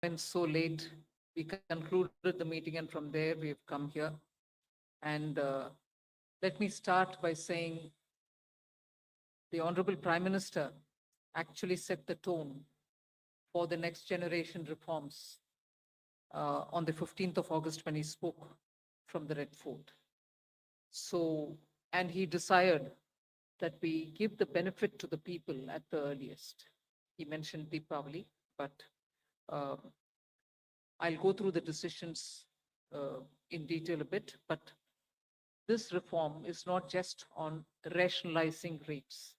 been so late. We concluded the meeting, and from there we have come here. And let me start by saying the Honorable Prime Minister actually set the tone for the next generation reforms on the 15th of August when he spoke from the Red Fort. So, and he desired that we give the benefit to the people at the earliest. He mentioned Deepavali, but uh, I'll go through the decisions in detail a bit, but this reform is not just on rationalizing rates.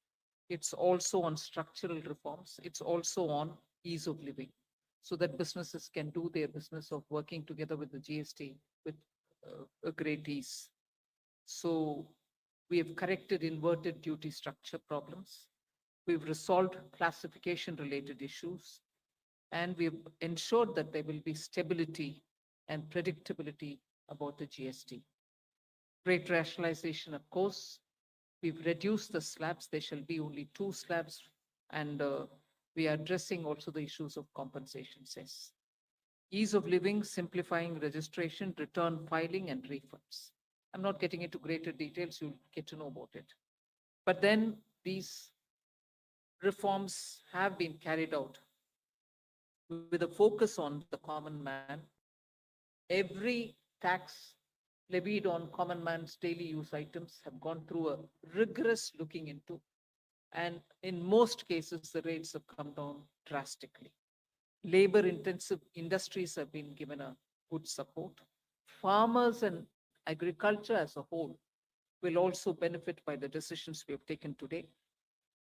It's also on structural reforms. It's also on ease of living so that businesses can do their business of working together with the GST with a great ease. So we have corrected inverted duty structure problems. We've resolved classification related issues, and we've ensured that there will be stability and predictability about the GST. Rate rationalization, of course, we've reduced the slabs. There shall be only 2 slabs, and we are addressing also the issues of compensation cess. Ease of living, simplifying registration, return filing, and refunds. I'm not getting into greater details, you'll get to know about it. But then these reforms have been carried out with a focus on the common man. Every tax levied on common man's daily use items have gone through a rigorous looking into, and in most cases, the rates have come down drastically. Labor intensive industries have been given a good support. Farmers and agriculture as a whole will also benefit by the decisions we have taken today.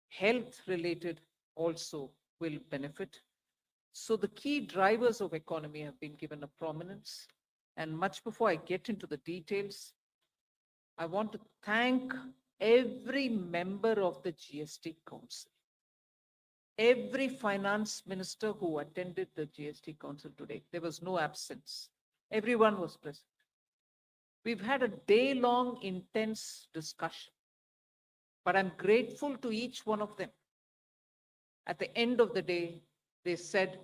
Health related also will benefit. So the key drivers of economy have been given a prominence. And much before I get into the details, I want to thank every member of the GST Council, every finance minister who attended the GST Council today. There was no absence. Everyone was present. We've had a day-long intense discussion, but I'm grateful to each one of them. At the end of the day, they said,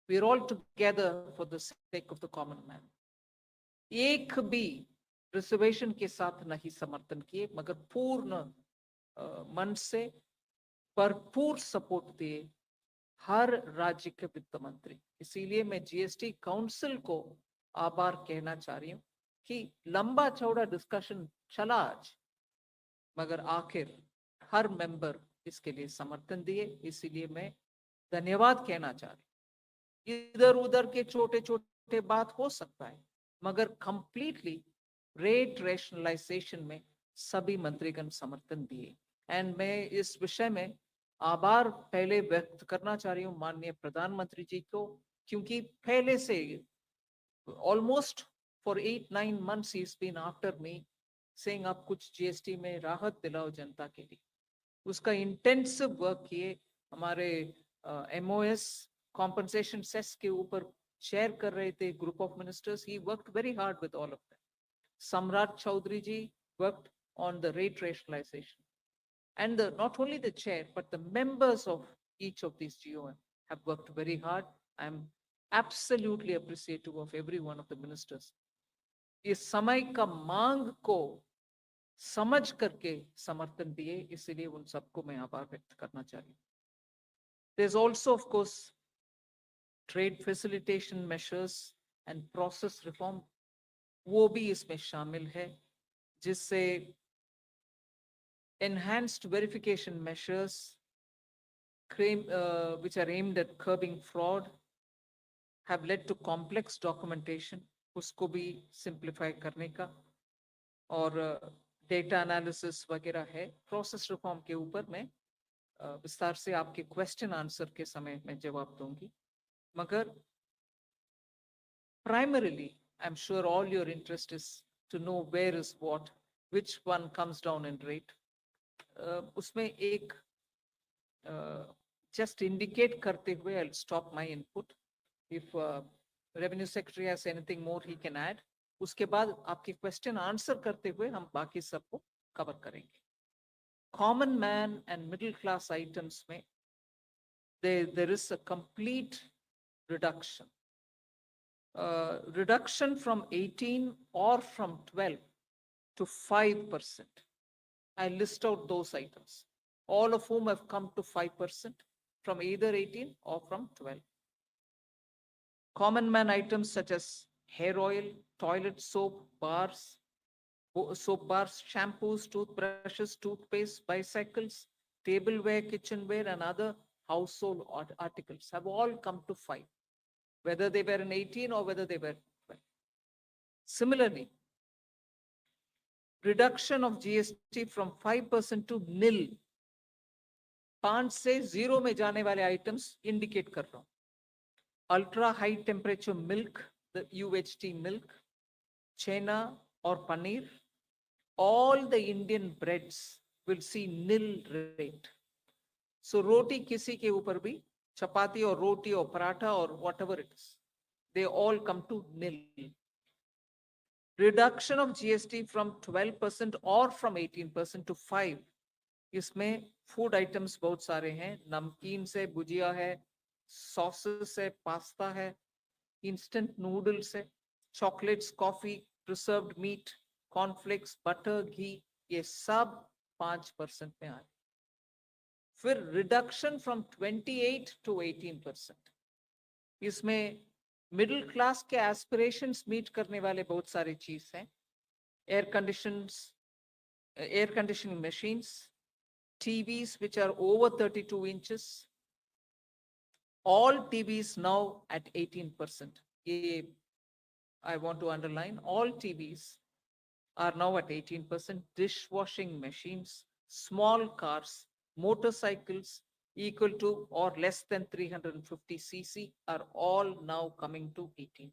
we're all together for the sake of the common man. एक भी reservation के साथ नहीं समर्थन किए, मगर पूर्ण मन से भरपूर सपोर्ट दिए हर राज्य के वित्त मंत्री. इसीलिए मैं जीएसटी काउंसिल को आभार कहना चाह रही हूँ कि लंबा चौड़ा डिस्कशन चला आज, मगर आखिर हर मेंबर इसके लिए समर्थन दिए. इसीलिए मैं धन्यवाद कहना चाह रही हूँ. इधर उधर के छोटे छोटे बात हो सकता है, मगर कंप्लीटली रेट रेशनलाइजेशन में सभी मंत्रीगण समर्थन दिए. एंड मैं इस विषय में आभार पहले व्यक्त करना चाह रही हूँ माननीय प्रधानमंत्री जी को, क्योंकि पहले से almost for 8-9 months he's been after me saying आप कुछ जीएसटी में राहत दिलाओ जनता के लिए. उसका इंटेंसिव वर्क किए. हमारे एमओएस कॉम्पनसेशन सेस के ऊपर शेयर कर रहे थे group of ministers. He worked very hard with all of them. Samrat Choudhary ji worked on the rate rationalisation, and not only the chair but the members of each of these GOM have worked very hard. I am absolutely appreciative of every one of the ministers. इस समय का मांग को समझ करके समर्थन दिए, इसलिए उन सबको मैं आभार व्यक्त करना चाह रही हूँ. There's also of course trade facilitation measures and process reform, वो भी इसमें शामिल है, जिससे enhanced verification measures which are aimed at curbing fraud have led to complex documentation, उसको भी simplify करने का, और डेटा एनालिसिस वगैरह है. प्रोसेस रिफॉर्म के ऊपर मैं विस्तार से आपके क्वेश्चन आंसर के समय में जवाब दूंगी. मगर primarily I'm sure all your interest is to know where is what, which one comes down in rate. उसमें एक just indicate करते हुए I'll stop my input. If revenue secretary has anything more he can add. उसके बाद आपके question answer करते हुए हम बाकी सबको कवर करेंगे. Common man and middle class items में there is a complete reduction. reduction from 18 or from 12 to 5%. I list out those items, all of whom have come to 5% from either 18 or from 12. Common man items such as hair oil, toilet soap, soap bars, shampoos, toothbrushes, toothpaste, bicycles, tableware, kitchenware, and other household articles have all come to 5, whether they were in 18 or whether they were 12. Similarly, reduction of GST from 5% to nil. 5 से 0 में जाने वाले items indicate कर रहा हूं. Ultra high temperature milk, the UHT milk, chhena और paneer, all the Indian breads will see nil rate. So roti किसी के ऊपर भी, chapati or roti or paratha or whatever it is, they all come to nil. Reduction of GST from 12% or from 18% to 5. इसमें food items बहुत सारे हैं, नमकीन से भुजिया है, सॉसेस है, पास्ता है, इंस्टेंट नूडल्स है, chocolates, coffee, preserved meat, cornflakes, butter, ghee, ये सब 5% में आ रहे. फिर रिडक्शन फ्रॉम 28 टू 18%. इसमें मिडिल क्लास के एस्पिरेशंस मीट करने वाले बहुत सारे चीज हैं. Air conditioning machines, TVs which are over 32 inches, all TVs now at 18%. I want to underline, all TVs are now at 18%. Dishwashing machines, small cars, motorcycles equal to or less than 350 cc are all now coming to 18.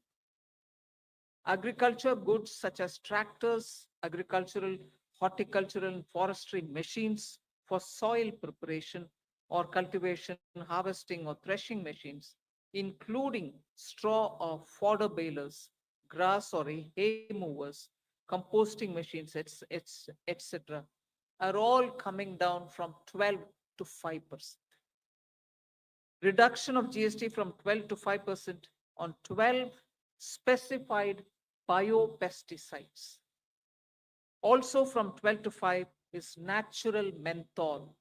Agriculture goods such as tractors, agricultural, horticultural, and forestry machines for soil preparation or cultivation, harvesting or threshing machines, including straw or fodder balers, grass or hay movers, composting machines, etc., are all coming down from 12 to 5%. Reduction of GST from 12 to 5% on 12 specified biopesticides. Also from 12 to 5 is natural menthol.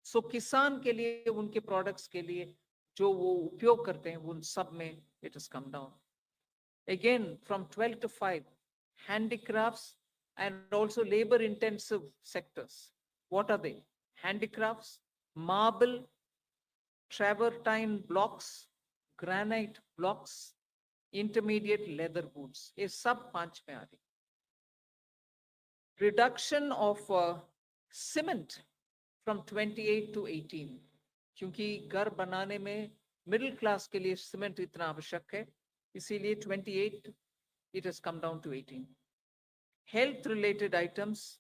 So किसान के लिए, उनके products के लिए जो वो उपयोग करते हैं, उन सब में it has come down. Again, from 12 to 5, handicrafts and also labor intensive sectors. What are they? Handicrafts, marble, travertine blocks, granite blocks, intermediate leather goods. ये सब 5 में आ रही. Reduction of cement from 28 to 18, क्योंकि घर बनाने में मिडिल क्लास के लिए सीमेंट इतना आवश्यक है, इसीलिए 28 it has come down to 18. Health related items,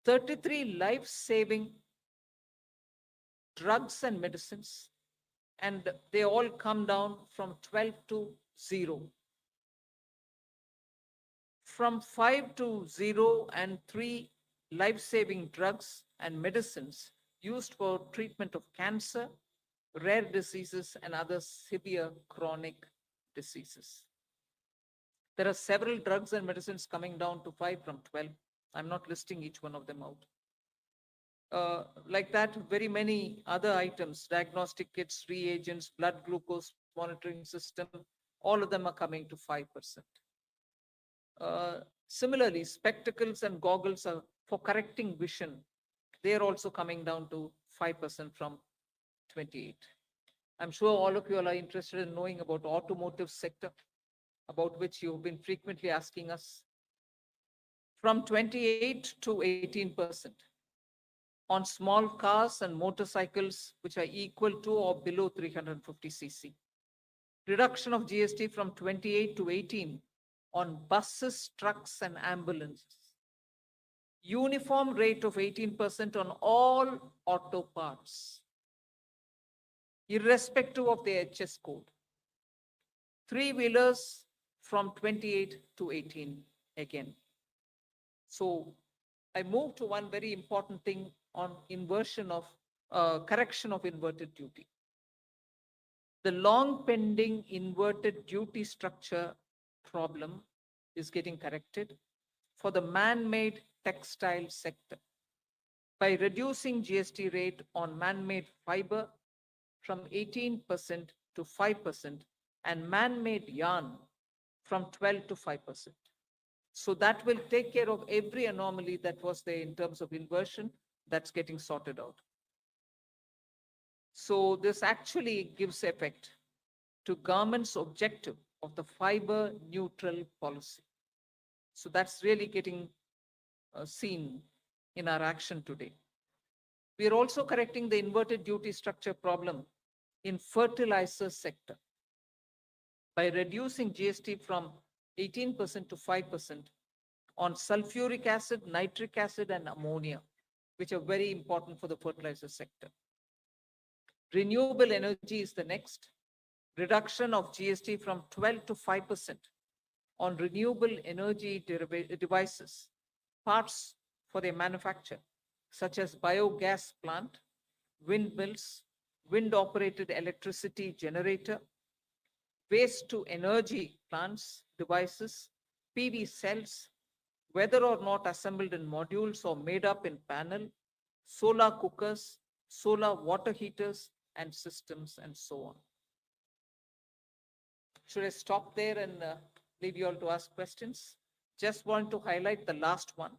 33 life saving drugs and medicines, and they all come down from 12 to 0. From 5 to 0 and 3 life-saving drugs and medicines used for treatment of cancer, rare diseases, and other severe chronic diseases. There are several drugs and medicines coming down to 5 from 12. I'm not listing each one of them out. Like that, very many other items, diagnostic kits, reagents, blood glucose monitoring system, all of them are coming to 5%. Similarly, spectacles and goggles are for correcting vision. They are also coming down to 5% from 28. I'm sure all of you are interested in knowing about automotive sector, about which you've been frequently asking us. From 28 to 18% on small cars and motorcycles which are equal to or below 350 cc. Reduction of GST from 28 to 18 on buses, trucks, and ambulances. Uniform rate of 18% on all auto parts, irrespective of the HS code. Three-wheelers from 28 to 18 again. So I move to one very important thing on inversion of correction of inverted duty. The long pending inverted duty structure problem is getting corrected for the man-made textile sector by reducing GST rate on man-made fiber from 18% to 5% and man-made yarn from 12 to 5%. So that will take care of every anomaly that was there in terms of inversion that's getting sorted out. So this actually gives effect to government's objective of the fiber neutral policy. So that's really getting seen in our action today. We are also correcting the inverted duty structure problem in fertilizer sector by reducing GST from 18% to 5% on sulfuric acid, nitric acid, and ammonia, which are very important for the fertilizer sector. Renewable energy is the next. Reduction of GST from 12 to 5% on renewable energy devices, parts for their manufacture, such as biogas plant, windmills, wind-operated electricity generator, waste to energy plants, devices, PV cells, whether or not assembled in modules or made up in panel, solar cookers, solar water heaters, and systems, and so on. Should I stop there and leave you all to ask questions? Just want to highlight the last one,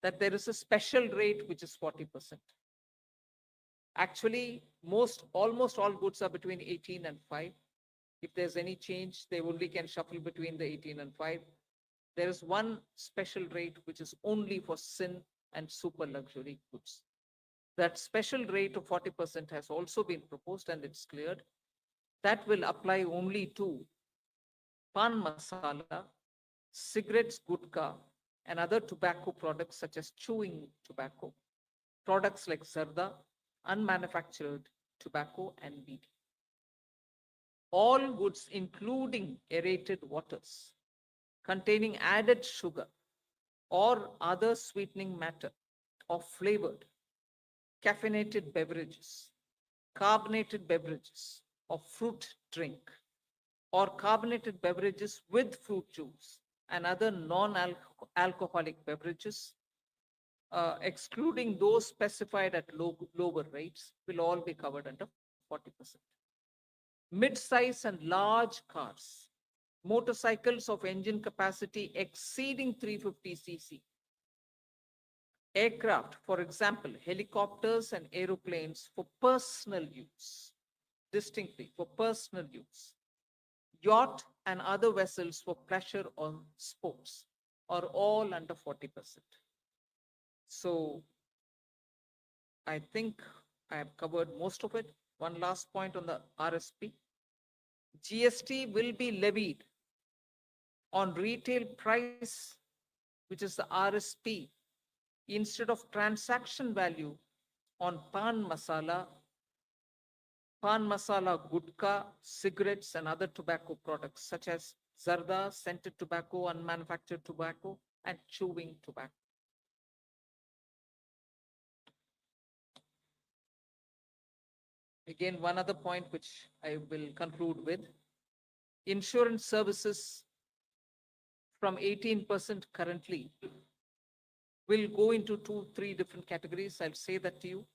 that there is a special rate which is 40%. Actually, almost all goods are between 18 and 5. If there's any change, they only can shuffle between the 18 and 5. There is one special rate which is only for sin and super luxury goods. That special rate of 40% has also been proposed and it's cleared. That will apply only to pan masala, cigarettes, gutka, and other tobacco products such as chewing tobacco, products like zarda, unmanufactured tobacco, and weed. All goods, including aerated waters, containing added sugar or other sweetening matter or flavored, caffeinated beverages, carbonated beverages, or fruit drink, or carbonated beverages with fruit juice and other non-alcoholic beverages, excluding those specified at lower rates, will all be covered under 40%. Mid-size and large cars, motorcycles of engine capacity exceeding 350 cc, aircraft, for example, helicopters and aeroplanes for personal use, distinctly for personal use, yacht and other vessels for pleasure or sports are all under 40%. So I think I have covered most of it. One last point on the RSP. GST will be levied on retail price, which is the RSP, instead of transaction value on pan masala, gutka, cigarettes, and other tobacco products such as zarda, scented tobacco, unmanufactured tobacco, and chewing tobacco. Again, one other point which I will conclude with. Insurance services from 18% currently will go into 2-3 different categories. I'll say that to you.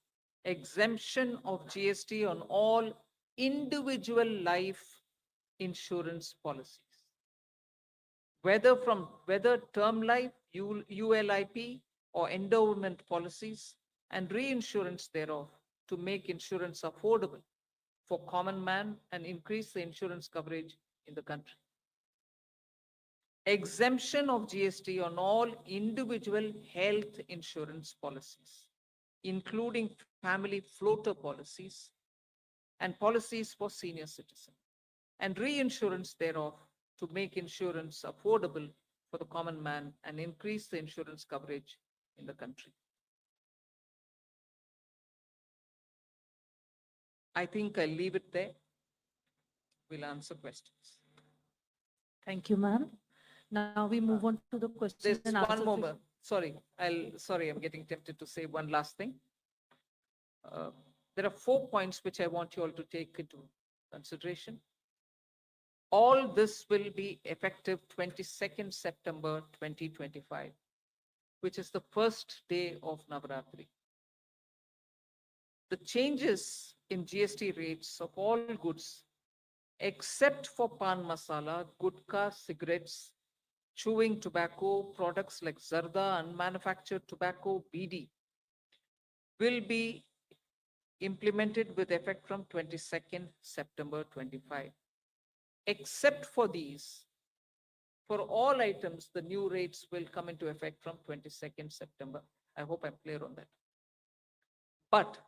Exemption of GST on all individual life insurance policies, whether term life, ULIP, or endowment policies, and reinsurance thereof, to make insurance affordable for common man and increase the insurance coverage in the country. Exemption of GST on all individual health insurance policies, including family floater policies and policies for senior citizens, and reinsurance thereof to make insurance affordable for the common man and increase the insurance coverage in the country. I think I'll leave it there. We'll answer questions. Thank you, ma'am. Now we move on to the question There's and answer. one more. Sorry, I'm getting tempted to say one last thing. There are 4 points which I want you all to take into consideration. All this will be effective 22nd September 2025, which is the first day of Navaratri. The changes in GST rates of all goods, except for pan masala, gutka, cigarettes, chewing tobacco, products like zarda, unmanufactured tobacco, BD, will be implemented with effect from 22nd September 25. Except for these, for all items, the new rates will come into effect from 22nd September. I hope I'm clear on that. But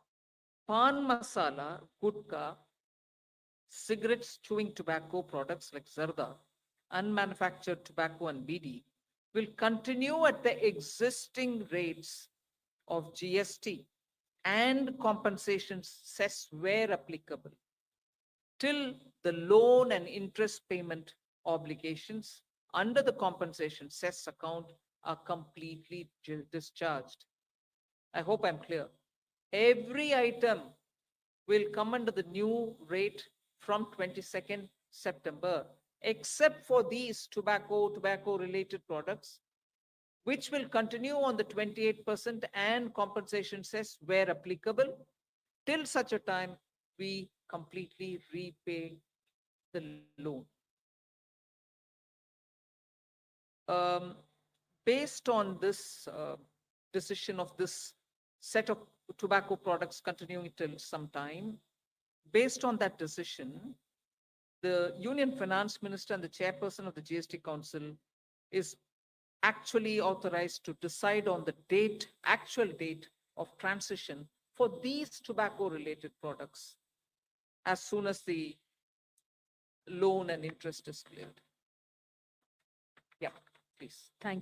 pan masala, gutka, cigarettes, chewing tobacco products like zarda, unmanufactured tobacco and BD will continue at the existing rates of GST and compensation cess where applicable till the loan and interest payment obligations under the compensation cess account are completely discharged. I hope I'm clear. Every item will come under the new rate from 22nd September, except for these tobacco related products, which will continue on the 28% and compensation cess where applicable till such a time we completely repay the loan. Um, Based on this decision of this set of tobacco products continuing till some time, based on that decision, the Union Finance Minister and the chairperson of the GST Council is actually authorized to decide on the date, actual date of transition for these tobacco related products as soon as the loan and interest is cleared. Yeah, please. Thank